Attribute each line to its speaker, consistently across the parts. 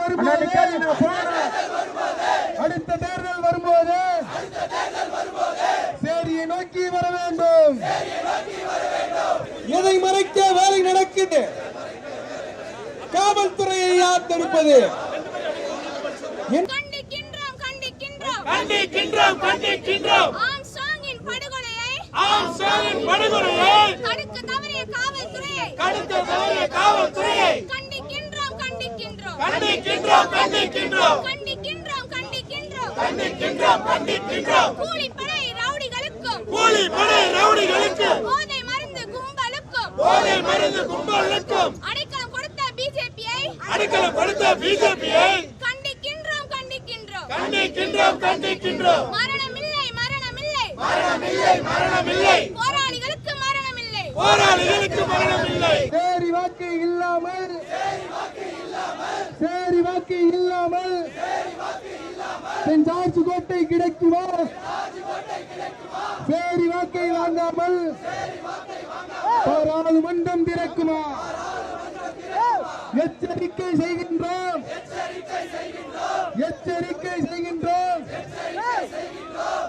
Speaker 1: வரும்போது அடுத்த தேர்தல் வரும்போது சேரியை நோக்கி வர வேண்டும். எதை மறைக்க வேலை நடக்குது? காவல்துறையை யார் தடுப்பது?
Speaker 2: கண்டிக்கின்றோம் கண்டிக்கின்றோம் ஆம்ஸ்ட்ராங்கின் படுகொலையை தடுக்க தவறிய காவல்துறையை கண்டிக்கின்றோம் கூலிப்படை ரவுடிகளுக்கும் போதை மருந்து கும்பலுக்கும் அடைக்கலம் கொடுத்த பிஜேபியை கண்டிக்கின்றோம் மரணமில்லை போராளிகளுக்கு மரணமில்லை
Speaker 1: சேரி வாக்கு இல்லாமல் சென்ட் ஜார்ஜ் கோட்டை கிடைக்குமா? சேரி வாக்கை வாங்காமல் பாராளுமன்றம் திறக்குமா? எச்சரிக்கை செய்கின்றோம்.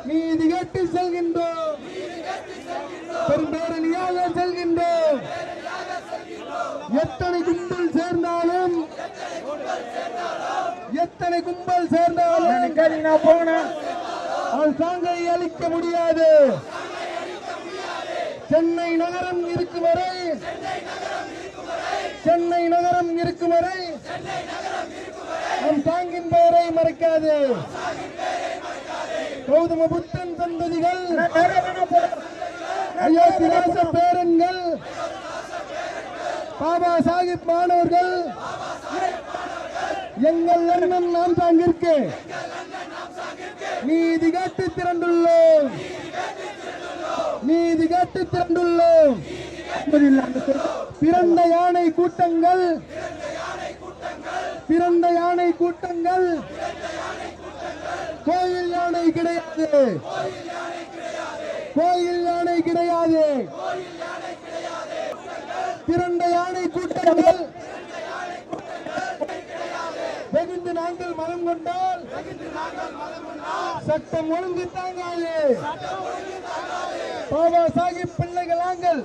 Speaker 1: நீதி கேட்டு செல்கின்றோம். பெரும்பேரணியாக செல்கின்றோம். எத்தனை கும்பல் சேர்ந்தாலும் அரசாங்கை அளிக்க முடியாது. சென்னை நகரம் இருக்கும் வரை நம் தாங்கின் பெயரை மறைக்காது. கௌதம புத்தன் சந்ததிகள், அயோத்திதாச பேரன்கள், பாபா சாஹிப் மாணவர்கள், எங்கள் எண்ணம் நாம் தாங்கிற்கு நீதி கேட்டு திரண்டுள்ளோம். பிறந்த யானை கூட்டங்கள் கோயில் யானை கிடையாது. பிறந்த யானை கூட்டங்கள் வெகுண்டு நாங்கள் மனம் கொண்டால் சட்டம் ஒழுங்கு தாங்காது. பாபா சாஹிப் பிள்ளைகளாங்கள்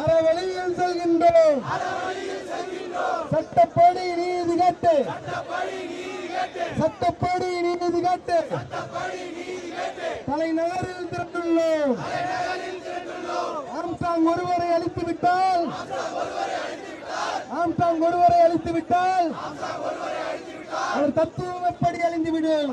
Speaker 1: அறவழியில் செல்கின்றோம். சட்டப்படி நீதி கேட்டு தலைநகரில் திரண்டுள்ளோம். ஆம்ஸ்ட்ராங் ஒருவரை அழித்து விட்டால் அவர் தத்துவம் எப்படி அழிந்துவிடும்?